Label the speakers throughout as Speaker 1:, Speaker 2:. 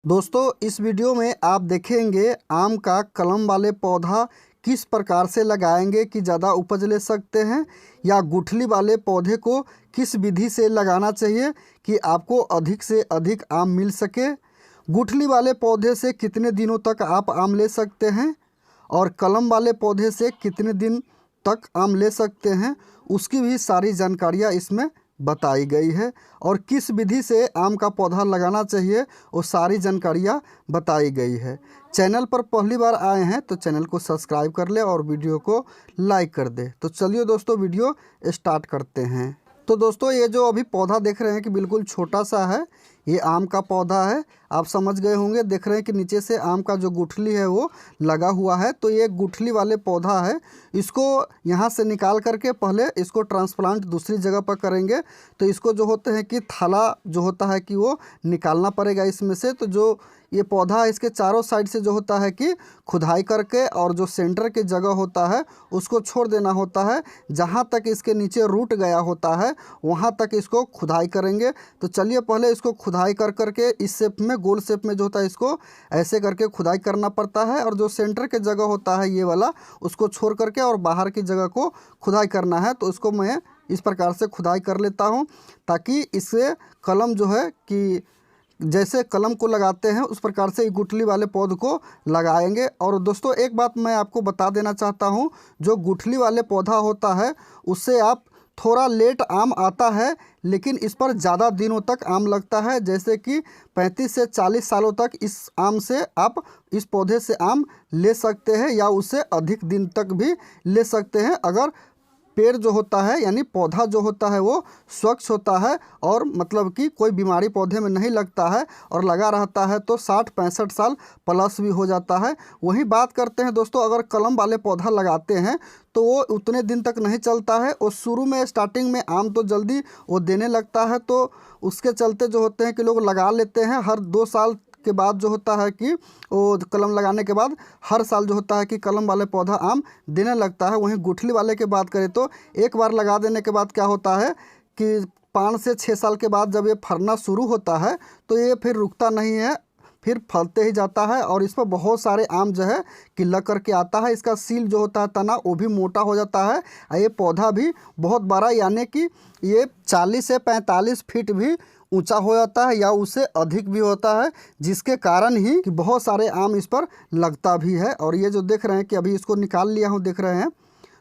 Speaker 1: दोस्तों इस वीडियो में आप देखेंगे आम का कलम वाले पौधा किस प्रकार से लगाएंगे कि ज़्यादा उपज ले सकते हैं, या गुठली वाले पौधे को किस विधि से लगाना चाहिए कि आपको अधिक से अधिक आम मिल सके। गुठली वाले पौधे से कितने दिनों तक आप आम ले सकते हैं और कलम वाले पौधे से कितने दिन तक आम ले सकते हैं, उसकी भी सारी जानकारियाँ इसमें बताई गई है। और किस विधि से आम का पौधा लगाना चाहिए वो सारी जानकारियाँ बताई गई है। चैनल पर पहली बार आए हैं तो चैनल को सब्सक्राइब कर ले और वीडियो को लाइक कर दे। तो चलिए दोस्तों वीडियो स्टार्ट करते हैं। तो दोस्तों ये जो अभी पौधा देख रहे हैं कि बिल्कुल छोटा सा है, ये आम का पौधा है। आप समझ गए होंगे, देख रहे हैं कि नीचे से आम का जो गुठली है वो लगा हुआ है। तो ये गुठली वाले पौधा है, इसको यहाँ से निकाल करके पहले इसको ट्रांसप्लांट दूसरी जगह पर करेंगे। तो इसको जो होते हैं कि थैला जो होता है कि वो निकालना पड़ेगा इसमें से। तो जो ये पौधा है इसके चारों साइड से जो होता है कि खुदाई करके और जो सेंटर के जगह होता है उसको छोड़ देना होता है। जहाँ तक इसके नीचे रूट गया होता है वहाँ तक इसको खुदाई करेंगे। तो चलिए पहले इसको खुदाई कर करके इस शेप में, गोल शेप में जो होता है इसको ऐसे करके खुदाई करना पड़ता है। और जो सेंटर के जगह होता है ये वाला, उसको छोड़ करके और बाहर की जगह को खुदाई करना है। तो इसको मैं इस प्रकार से खुदाई कर लेता हूँ ताकि इससे कलम जो है कि जैसे कलम को लगाते हैं उस प्रकार से गुठली वाले पौध को लगाएंगे। और दोस्तों एक बात मैं आपको बता देना चाहता हूँ, जो गुठली वाले पौधा होता है उससे आप थोड़ा लेट आम आता है, लेकिन इस पर ज़्यादा दिनों तक आम लगता है। जैसे कि 35 से 40 सालों तक इस आम से आप इस पौधे से आम ले सकते हैं, या उससे अधिक दिन तक भी ले सकते हैं अगर पेड़ जो होता है यानी पौधा जो होता है वो स्वच्छ होता है और मतलब कि कोई बीमारी पौधे में नहीं लगता है और लगा रहता है तो 60-65 साल प्लस भी हो जाता है। वही बात करते हैं दोस्तों, अगर कलम वाले पौधा लगाते हैं तो वो उतने दिन तक नहीं चलता है। और शुरू में स्टार्टिंग में आम तो जल्दी वो देने लगता है, तो उसके चलते जो होते हैं कि लोग लगा लेते हैं। हर 2 साल के बाद जो होता है कि वो कलम लगाने के बाद हर साल जो होता है कि कलम वाले पौधा आम देने लगता है। वहीं गुठली वाले की बात करें तो एक बार लगा देने के बाद क्या होता है कि 5 से 6 साल के बाद जब ये फरना शुरू होता है तो ये फिर रुकता नहीं है, फिर फलते ही जाता है। और इस पर बहुत सारे आम जो है कि लग करके आता है। इसका सील जो होता है तना वो भी मोटा हो जाता है और ये पौधा भी बहुत बड़ा, यानी कि ये 40 से 45 फीट भी ऊंचा हो जाता है या उससे अधिक भी होता है, जिसके कारण ही कि बहुत सारे आम इस पर लगता भी है। और ये जो देख रहे हैं कि अभी इसको निकाल लिया हूँ, देख रहे हैं।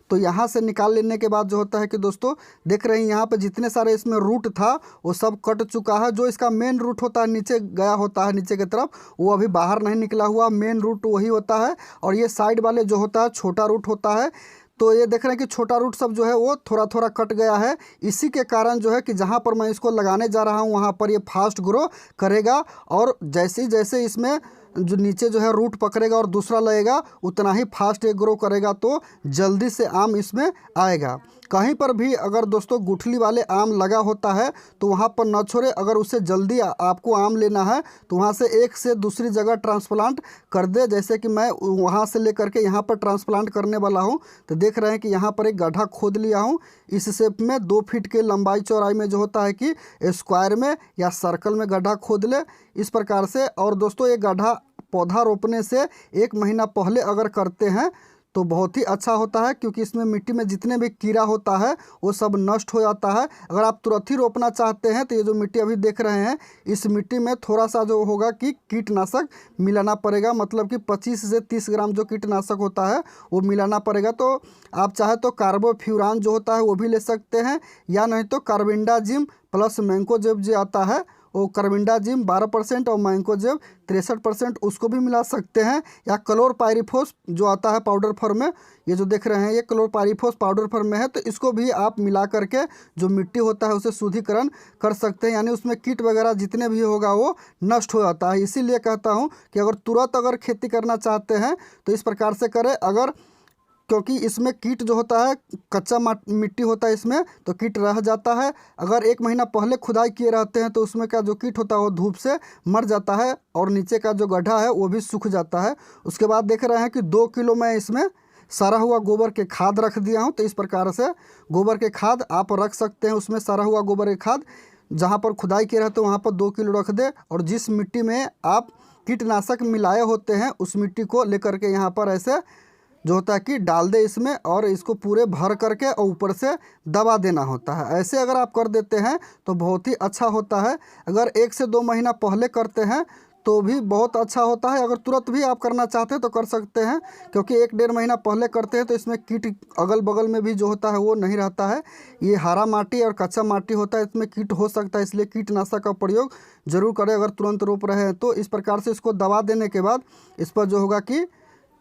Speaker 1: तो यहाँ से निकाल लेने के बाद जो होता है कि दोस्तों देख रहे हैं यहाँ पे जितने सारे इसमें रूट था वो सब कट चुका है। जो इसका मेन रूट होता है नीचे गया होता है नीचे की तरफ, वो अभी बाहर नहीं निकला हुआ, मेन रूट वही होता है। और ये साइड वाले जो होता है छोटा रूट होता है। तो ये देख रहे हैं कि छोटा रूट सब जो है वो थोड़ा थोड़ा कट गया है। इसी के कारण जो है कि जहाँ पर मैं इसको लगाने जा रहा हूँ वहाँ पर ये फास्ट ग्रो करेगा। और जैसे जैसे इसमें जो नीचे जो है रूट पकड़ेगा और दूसरा लगेगा उतना ही फास्ट ये ग्रो करेगा, तो जल्दी से आम इसमें आएगा। कहीं पर भी अगर दोस्तों गुठली वाले आम लगा होता है तो वहाँ पर न छोड़े, अगर उससे जल्दी आपको आम लेना है तो वहाँ से एक से दूसरी जगह ट्रांसप्लांट कर दे। जैसे कि मैं वहाँ से लेकर के यहाँ पर ट्रांसप्लांट करने वाला हूँ। तो देख रहे हैं कि यहाँ पर एक गड्ढा खोद लिया हूँ। इस शेप में 2 फीट के लंबाई चौड़ाई में जो होता है कि स्क्वायर में या सर्कल में गड्ढा खोद ले इस प्रकार से। और दोस्तों ये गड्ढा पौधा रोपने से 1 महीना पहले अगर करते हैं तो बहुत ही अच्छा होता है, क्योंकि इसमें मिट्टी में जितने भी कीड़ा होता है वो सब नष्ट हो जाता है। अगर आप तुरंत ही रोपना चाहते हैं तो ये जो मिट्टी अभी देख रहे हैं इस मिट्टी में थोड़ा सा जो होगा कि कीटनाशक मिलाना पड़ेगा, मतलब कि 25 से 30 ग्राम जो कीटनाशक होता है वो मिलाना पड़ेगा। तो आप चाहे तो कार्बोफ्यूरान जो होता है वो भी ले सकते हैं, या नहीं तो कार्बेंडाजिम प्लस मैंकोजेब जो आता है वो कार्बेंडाजिम 12% और मैंकोजेब 63% उसको भी मिला सकते हैं। या क्लोरपाइरीफॉस जो आता है पाउडर फॉर्म में, ये जो देख रहे हैं ये क्लोरपाइरीफॉस पाउडर फॉर्म में है, तो इसको भी आप मिला करके जो मिट्टी होता है उसे शुद्धिकरण कर सकते हैं। यानी उसमें कीट वगैरह जितने भी होगा वो नष्ट हो जाता है। इसीलिए कहता हूँ कि अगर तुरंत अगर खेती करना चाहते हैं तो इस प्रकार से करें। अगर क्योंकि इसमें कीट जो होता है कच्चा मिट्टी होता है इसमें, तो कीट रह जाता है। अगर 1 महीना पहले खुदाई किए रहते हैं तो उसमें का जो कीट होता है वो धूप से मर जाता है और नीचे का जो गड्ढा है वो भी सूख जाता है। उसके बाद देख रहे हैं कि 2 किलो मैं इसमें सड़ा हुआ गोबर के खाद रख दिया हूँ। तो इस प्रकार से गोबर के खाद आप रख सकते हैं, उसमें सड़ा हुआ गोबर के खाद जहाँ पर खुदाई किए रहते हैं वहाँ पर 2 किलो रख दे। और जिस मिट्टी में आप कीटनाशक मिलाए होते हैं उस मिट्टी को लेकर के यहाँ पर ऐसे जो होता है कि डाल दे इसमें, और इसको पूरे भर करके और ऊपर से दबा देना होता है। ऐसे अगर आप कर देते हैं तो बहुत ही अच्छा होता है। अगर 1 से 2 महीना पहले करते हैं तो भी बहुत अच्छा होता है। अगर तुरंत भी आप करना चाहते हैं तो कर सकते हैं, क्योंकि 1-1.5 महीना पहले करते हैं तो इसमें कीट अगल बगल में भी जो होता है वो नहीं रहता है। ये हरा माटी और कच्चा माटी होता है, इसमें कीट हो सकता है, इसलिए कीटनाशक का प्रयोग जरूर करें अगर तुरंत रोप रहे हैं तो। इस प्रकार से इसको दबा देने के बाद इस पर जो होगा कि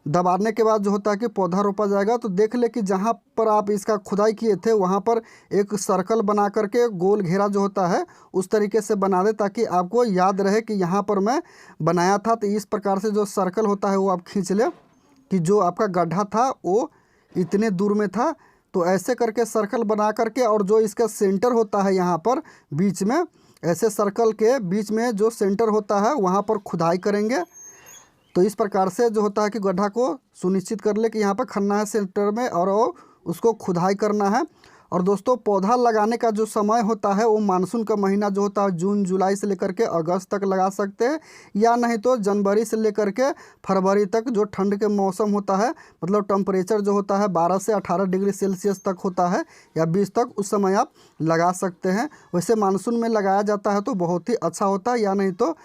Speaker 1: दबाने के बाद जो होता है कि पौधा रोपा जाएगा। तो देख ले कि जहाँ पर आप इसका खुदाई किए थे वहाँ पर एक सर्कल बना करके गोल घेरा जो होता है उस तरीके से बना दे, ताकि आपको याद रहे कि यहाँ पर मैं बनाया था। तो इस प्रकार से जो सर्कल होता है वो आप खींच ले कि जो आपका गड्ढा था वो इतने दूर में था। तो ऐसे करके सर्कल बना करके, और जो इसका सेंटर होता है यहाँ पर बीच में, ऐसे सर्कल के बीच में जो सेंटर होता है वहाँ पर खुदाई करेंगे। तो इस प्रकार से जो होता है कि गड्ढा को सुनिश्चित कर ले कि यहाँ पर खनना है सेंटर में, और वो उसको खुदाई करना है। और दोस्तों पौधा लगाने का जो समय होता है वो मानसून का महीना जो होता है जून जुलाई से लेकर के अगस्त तक लगा सकते हैं, या नहीं तो जनवरी से लेकर के फरवरी तक जो ठंड के मौसम होता है, मतलब टेम्परेचर जो होता है 12 से 18 डिग्री सेल्सियस तक होता है या 20 तक, उस समय आप लगा सकते हैं। वैसे मानसून में लगाया जाता है तो बहुत ही अच्छा होता है, या नहीं तो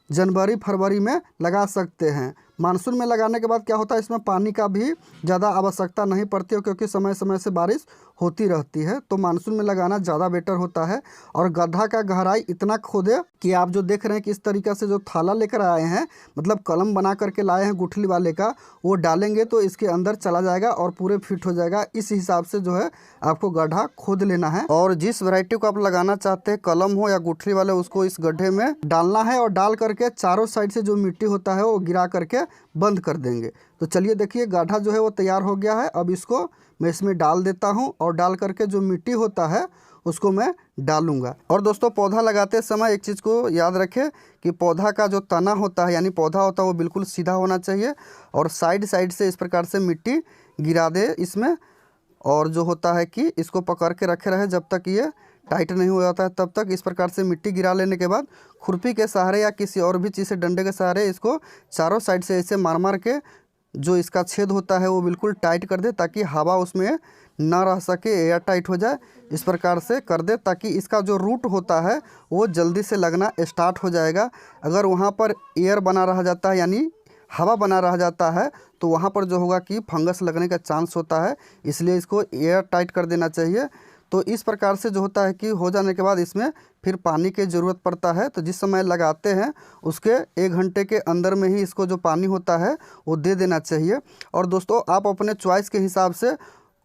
Speaker 1: जनवरी फरवरी में लगा सकते हैं। मानसून में लगाने के बाद क्या होता है, इसमें पानी का भी ज़्यादा आवश्यकता नहीं पड़ती है, क्योंकि समय समय से बारिश होती रहती है। तो मानसून में लगाना ज़्यादा बेटर होता है। और गड्ढा का गहराई इतना खोदे कि आप जो देख रहे हैं कि इस तरीक़े से जो थाला लेकर आए हैं, मतलब कलम बना करके लाए हैं गुठली वाले का, वो डालेंगे तो इसके अंदर चला जाएगा और पूरे फिट हो जाएगा। इस हिसाब से जो है आपको गड्ढा खोद लेना है, और जिस वैरायटी को आप लगाना चाहते हैं, कलम हो या गुठली वाले, उसको इस गड्ढे में डालना है, और डाल करके चारों साइड से जो मिट्टी होता है वो गिरा करके बंद कर देंगे। तो चलिए देखिए गड्ढा जो है वो तैयार हो गया है। अब इसको मैं इसमें डाल देता हूँ, और डाल करके जो मिट्टी होता है उसको मैं डालूंगा। और दोस्तों पौधा लगाते समय एक चीज़ को याद रखें कि पौधा का जो तना होता है, यानी पौधा होता है, वो बिल्कुल सीधा होना चाहिए, और साइड साइड से इस प्रकार से मिट्टी गिरा दे इसमें। और जो होता है कि इसको पकड़ के रखे रहे जब तक ये टाइट नहीं हो जाता है, तब तक इस प्रकार से मिट्टी गिरा लेने के बाद खुरपी के सहारे या किसी और भी चीज़ से, डंडे के सहारे, इसको चारों साइड से ऐसे मार मार के जो इसका छेद होता है वो बिल्कुल टाइट कर दे, ताकि हवा उसमें ना रह सके, एयर टाइट हो जाए। इस प्रकार से कर दे ताकि इसका जो रूट होता है वो जल्दी से लगना स्टार्ट हो जाएगा। अगर वहाँ पर एयर बना रह जाता है, यानी हवा बना रह जाता है, तो वहाँ पर जो होगा कि फंगस लगने का चांस होता है, इसलिए इसको एयर टाइट कर देना चाहिए। तो इस प्रकार से जो होता है कि हो जाने के बाद इसमें फिर पानी की ज़रूरत पड़ता है। तो जिस समय लगाते हैं उसके 1 घंटे के अंदर में ही इसको जो पानी होता है वो दे देना चाहिए। और दोस्तों आप अपने चॉइस के हिसाब से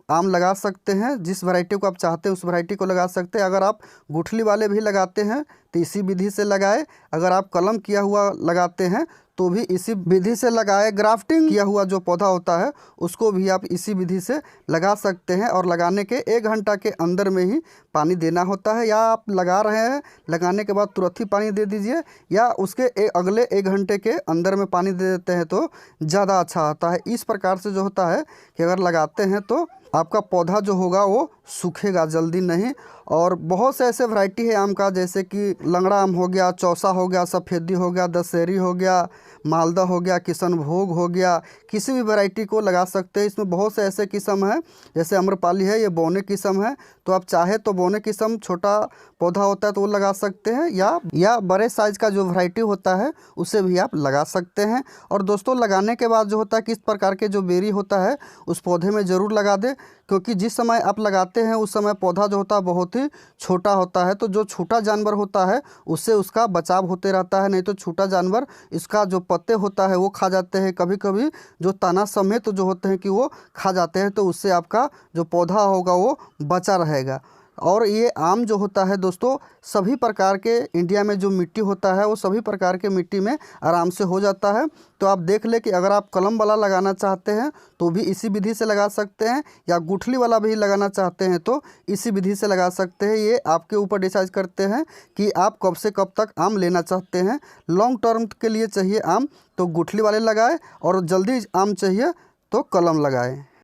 Speaker 1: आम लगा सकते हैं, जिस वैरायटी को आप चाहते हैं उस वैरायटी को लगा सकते हैं। अगर आप गुठली वाले भी लगाते हैं तो इसी विधि से लगाए, अगर आप कलम किया हुआ लगाते हैं तो भी इसी विधि से लगाए। ग्राफ्टिंग किया हुआ जो पौधा होता है उसको भी आप इसी विधि से लगा सकते हैं, और लगाने के 1 घंटा के अंदर में ही पानी देना होता है। या आप लगा रहे हैं, लगाने के बाद तुरंत ही पानी दे दीजिए, या उसके अगले 1 घंटे के अंदर में पानी दे देते हैं तो ज़्यादा अच्छा होता है। इस प्रकार से जो होता है कि अगर लगाते हैं तो आपका पौधा जो होगा वो सूखेगा जल्दी नहीं। और बहुत से ऐसे वैरायटी है आम का, जैसे कि लंगड़ा आम हो गया, चौसा हो गया, सफ़ेदी हो गया, दशहरी हो गया, मालदा हो गया, किशनभोग हो गया, किसी भी वैरायटी को लगा सकते हैं। इसमें बहुत से ऐसे किस्म हैं, जैसे अम्रपाली है, ये बौने किस्म है। तो आप चाहे तो बौने किस्म छोटा पौधा होता है तो वो लगा सकते हैं, या बड़े साइज़ का जो वैरायटी होता है उसे भी आप लगा सकते हैं। और दोस्तों लगाने के बाद जो होता है कि इस प्रकार के जो बेरी होता है उस पौधे में ज़रूर लगा दे, क्योंकि जिस समय आप लगाते हैं उस समय पौधा जो होता है बहुत ही छोटा होता है। तो जो छोटा जानवर होता है उससे उसका बचाव होते रहता है, नहीं तो छोटा जानवर इसका जो पत्ते होता है वो खा जाते हैं, कभी कभी जो तना समेत जो होते हैं कि वो खा जाते हैं। तो उससे आपका जो पौधा होगा वो बचा रहेगा। और ये आम जो होता है दोस्तों, सभी प्रकार के इंडिया में जो मिट्टी होता है वो सभी प्रकार के मिट्टी में आराम से हो जाता है। तो आप देख ले कि अगर आप कलम वाला लगाना चाहते हैं तो भी इसी विधि से लगा सकते हैं, या गुठली वाला भी लगाना चाहते हैं तो इसी विधि से लगा सकते हैं। ये आपके ऊपर डिसाइड करते हैं कि आप कब से कब तक आम लेना चाहते हैं। लॉन्ग टर्म के लिए चाहिए आम तो गुठली वाले लगाए, और जल्दी आम चाहिए तो कलम लगाए।